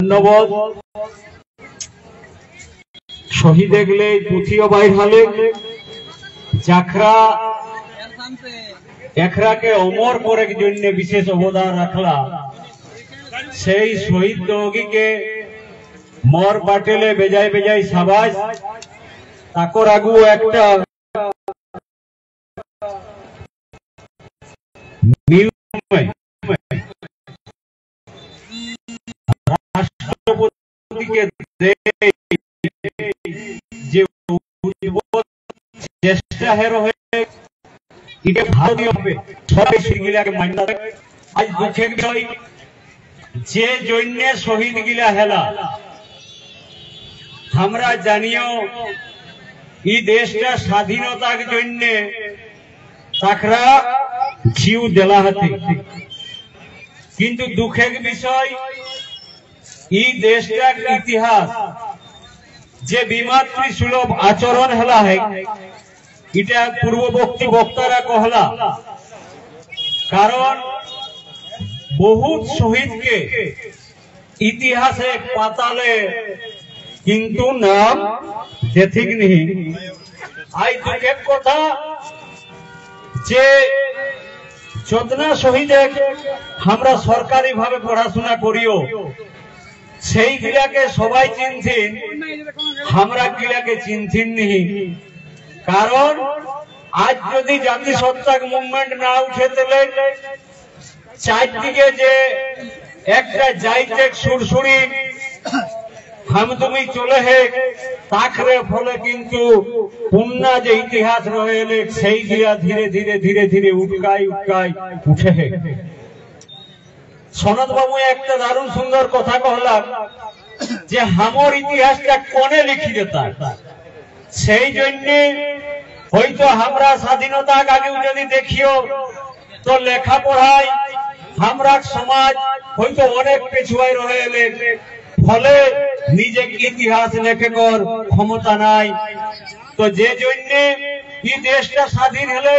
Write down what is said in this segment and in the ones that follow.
ধন্যবাদ। শহীদ এগলে পুথিও বাইর হলে জাখরা একরাকে অমর করে জন্য বিশেষ অবদান রাখলা। সেই শহীদ দগীকে মর বাটেলে বেজায় বেজায় সাবাস। তাকর আগু একটা রাষ্ট্রপতিকে যে চেষ্টা হেরো হয়ে এটা ভারতীয় হবে সবাই সেগুলাকে মান্য করে। আজ দুঃখের বিষয় যে জন্য শহীদ গিলা হেলা আমরা জানিও এই দেশটা স্বাধীনতার জন্য তাকরা জিউ দেলা হতে, কিন্তু দুঃখের বিষয় এই দেশটার ইতিহাস যে বিমাতৃ সুলভ আচরণ হেলা হয় এটা পূর্ববর্তী বক্তারা কহলা। কারণ বহুত শহীদকে ইতিহাসে পাতালে কিন্তু নাম দেখিক নেই। আজ দুঃখের কথা যে যতনা শহীদে আমরা সরকারি ভাবে পড়াশোনা করিও সেই গিলাকে সবাই চিনছেন, আমরা গিলাকে চিনছেন নি। কারণ আজ যদি জাতিসত্তাক মুভমেন্ট না উঠে তাহলে চারদিকে যে একটা যাইতে সুরসুরি হাম তুমি চলে হে তাকরে ফলে কিন্তু পুন্না যে ইতিহাস রয়েলে সেই গিয়া ধীরে ধীরে ধীরে ধীরে উটকাই উটকাই উঠে হে। সনদ বাবু একটা দারুণ সুন্দর কথা কহলাম যে হামর ইতিহাসটা কোনে লিখি যেতা। সেই জন্য হয়তো আমরা স্বাধীনতা আগে যদি দেখিও তো লেখাপড়ায় আমরা সমাজ হয়তো অনেক পেছুয়াই রয়েলে ফলে নিজে ইতিহাস লেখে কর ক্ষমতা নাই। তো যে জন্য এই দেশটা স্বাধীন হলে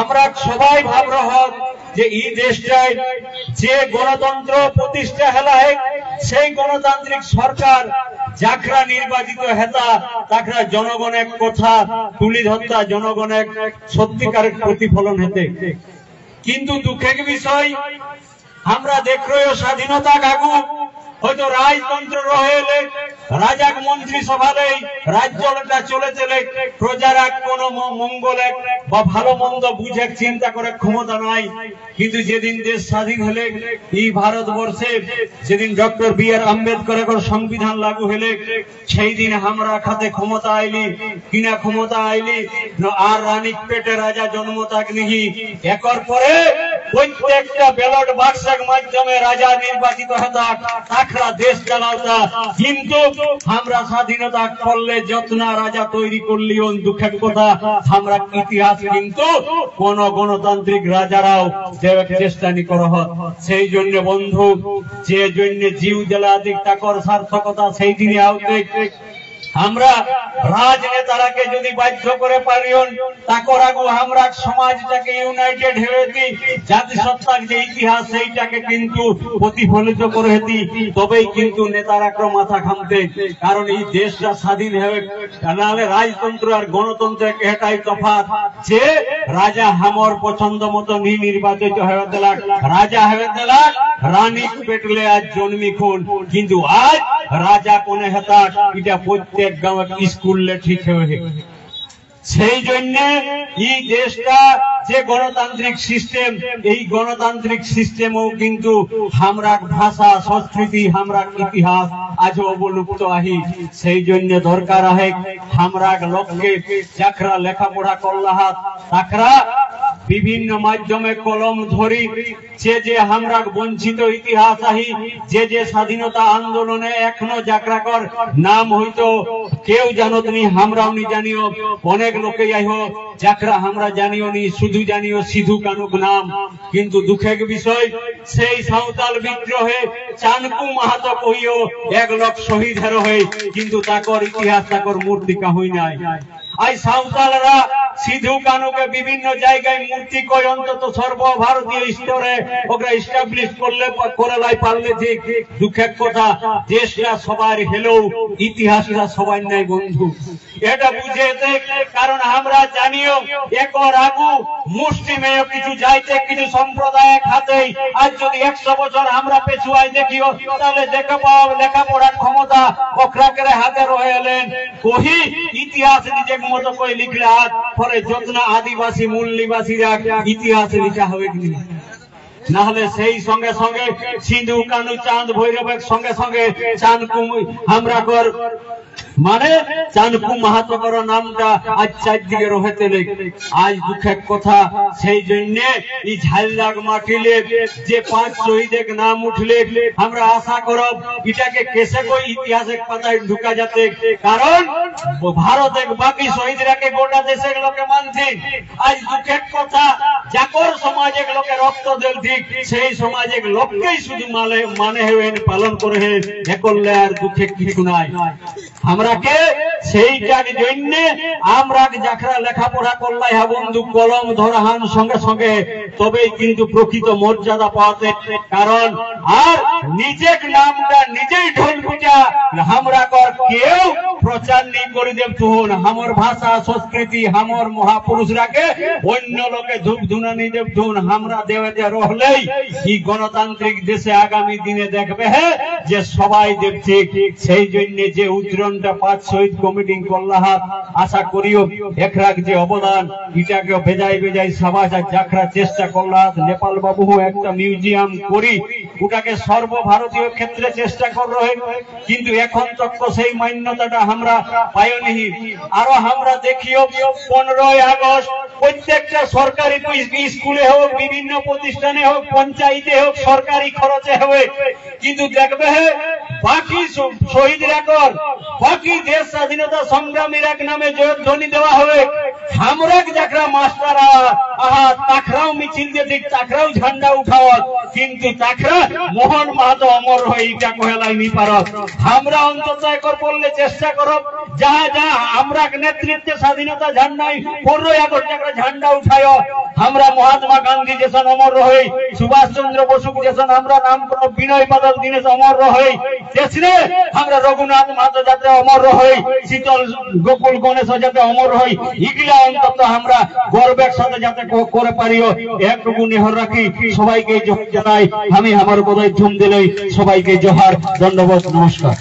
আমরা সবাই ভাব রহ যে এই দেশটায় যে গণতন্ত্র প্রতিষ্ঠা হেলা সেই গণতান্ত্রিক সরকার যাকরা নির্বাচিত হেতা তাকরা জনগণের কথা তুলি ধরতা, জনগণের সত্যিকারের প্রতিফলন হেতে। কিন্তু দুঃখের বিষয় আমরা দেখরো স্বাধীনতা কাকু হয়তো রাজতন্ত্র রহেলে রাজাক মন্ত্রী সভালে রাজ্যটা চলে চলে প্রজারা কোন মঙ্গলে বা ভালো মন্দ বুঝে চিন্তা করে ক্ষমতা নাই। কিন্তু যেদিন দেশ স্বাধীন হলে এই ভারতবর্ষে যেদিন ডক্টর বি.আর. আম্বেদকরের সংবিধান লাগু হলে সেই দিন আমরা খাতে ক্ষমতা আইলি কিনা ক্ষমতা আইলি আর রানী পেটে রাজা জন্মতাক নিহি। একর পরে প্রত্যেকটা ব্যালট বাক্সের মাধ্যমে রাজা নির্বাচিত হতা, তাকরা দেশ চালাওতা। কিন্তু আমরা স্বাধীনতা করলে যতনা রাজা তৈরি করলি দুঃখের কথা আমরা ইতিহাস কিন্তু কোন গণতান্ত্রিক রাজারাও চেষ্টা নি কর। সেই জন্য বন্ধু যে জন্য জিউ জেলা দিক তাকর সার্থকতা সেই দিনে আউতে আমরা রাজনেতারাকে যদি বাধ্য করে পারিও তাকর আগু আমরা সমাজটাকে ইউনাইটেড হয়েছি, জাতিসত্তার যে ইতিহাস সেইটাকে কিন্তু প্রতিফলিত করে তবেই কিন্তু নেতারাকে মাথা ঘামতে। কারণ এই দেশটা স্বাধীন হবে নাহলে রাজতন্ত্র আর গণতন্ত্রের এটাই তফাৎ যে রাজা হামর পছন্দ মতো নির্বাচিত হয়ে দিলাক, রাজা হয়ে দিলাক রানী পেটলে আজ জন্মি খুন। কিন্তু আজ রাজা কোনে হেতা এটা প্রত্যেক গাঁও স্কুলে ঠিক হয়ে। সেই জন্য এই দেশটা যে গণতান্ত্রিক সিস্টেম এই গণতান্ত্রিক সিস্টেমও কিন্তু আমরা ভাষা সংস্কৃতি আমরা ইতিহাস আজ অবলুপ্ত আহি। সেই জন্য দরকার আহে আমরা লোককে যাকরা লেখাপড়া করলা তাকরা বিভিন্ন মাধ্যমে কলম ধরি যে যে আমরা বঞ্চিত ইতিহাস আহি যে যে স্বাধীনতা আন্দোলনে এখনো যাকরাকর নাম হইতো কেউ জানত নি আমরাও নি জানিও, অনেক লোকে যাই হোক যাকরা আমরা জানিও নি, শুধু জানিও সিধু কানুক নাম। কিন্তু দুঃখের বিষয় সেই সাঁওতাল বিদ্রোহে চানকু মাহাতো কহিও 1 লাখ শহীদ হয়ে কিন্তু তাকর ইতিহাস তাকর মূর্তিকা হই নাই। আজ সাঁওতালরা সিধু কানুকে বিভিন্ন জায়গায় মূর্তি কই অন্তত সর্বভারতীয় স্তরে ওরা এস্টাবলিশ করে লাই পারলে ঠিক দুঃখের কথা দেশটা সবার হেলেও ইতিহাসটা সবাই নাই বন্ধু। এটা বুঝেতে কারণ আমরা জানিও একর আগু মুষ্টিমেয় কিছু যাইতে কিছু সম্প্রদায়ের হাতেই আজ যদি 100 বছর আমরা পেছুয়াই দেখিও তাহলে দেখে পাও লেখাপড়ার ক্ষমতা অখরাকের হাতে রয়েলেন কহি ইতিহাস নিজের মতো করে লিখলে আজ পরে যতনা আদিবাসী মূল নিবাসীরা ইতিহাস লিখা হবে কি না হলে সেই সঙ্গে সঙ্গে সিন্ধু কানু চাঁদ ভৈরবের সঙ্গে সঙ্গে চাঁদকুম আমরা কর মানে চাঁদকু মাহাতোর নামটা আজ চারদিকে রহেতে আজ দুঃখের কথা সেই জন্য এই ঝালদাগ মাটিলে যে 5 শহীদের নাম উঠলে আমরা আশা করব এটাকে কেসে কই ইতিহাসের পাতায় ঢুকা যাতে কারণ ভারতের বাকি শহীদরাকে গোটা দেশের লোকে মানছে আজ দুঃখের কথা জাকর সমাজের লোকে রক্ত দেল ঠিক সেই সমাজের লোককেই শুধু মানে হেন পালন করে একলে আর দুঃখে কিছু নাই আমরা কে সেইটার জন্য আমরা যারা লেখাপড়া করলাই হা বন্ধু কলম ধরাহান সঙ্গে সঙ্গে তবেই কিন্তু প্রকৃত মর্যাদা পাওয়াতে কারণ আর নিজের নামটা নিজেই ঢোল পিটা আমরা কর কেউ প্রচার নেই করে দেব তুহন আমার ভাষা সংস্কৃতি আমার মহাপুরুষরাকে অন্য লোকে ধূপ ধুনা নিয়ে দেব তুহন আমরা দেবে রহলেই এই গণতান্ত্রিক দেশে আগামী দিনে দেখবে যে সবাই দেখছে সেই জন্য যে উত্তরণটা 5 শহীদ কমিটি করলাহাত আশা করিও একরাক যে অবদান এটাকে বেজাই সমাজ আর যাকরা চেষ্টা করলাহাত নেপাল বাবু একটা মিউজিয়াম করি ওটাকে সর্বভারতীয় ক্ষেত্রে চেষ্টা কর রহে কিন্তু এখন তক সেই মান্যতাটা আমরা পাইনি আরো আমরা দেখিও 15 আগস্ট প্রত্যেকটা সরকারি স্কুলে হোক বিভিন্ন প্রতিষ্ঠানে হোক পঞ্চায়েতে হোক সরকারি খরচে হবে কিন্তু দেখবে বাকি শহীদরা কর বাকি দেশ স্বাধীনতা সংগ্রামীর এক নামে জয়ধ্বনি দেওয়া হবে আমরা যারা মাস্টার আহা তাকরাও মিছিল দিয়ে ঠিক তাকরাও ঝান্ডা উঠাও কিন্তু তাকরা মোহন মাহাতো অমর হয়ে এটা কহেলাই নি পারত আমরা অন্তত একর বললে চেষ্টা করব যাহা যাহা আমরা নেতৃত্বে স্বাধীনতা ঝান্ডাই 15 আগস্ট যারা ঝান্ডা উঠায় আমরা মহাত্মা গান্ধী যেসন অমর রহই সুভাষ চন্দ্র বসু যেসন আমরা নাম করব বিনয় বাদল দীনেশ অমর রহই দেশরে আমরা রঘুনাথ মাহাতো যাতে অমর রহই শীতল গোকুল গণেশ যাতে অমর হই ইগলা অন্তত আমরা গর্বের সাথে যাতে করে পারিও একটুকু নিহর রাখি সবাইকে জানাই আমি আমার বোধহয় ঝুম দিলেই সবাইকে জোহার দণ্ডবত নমস্কার।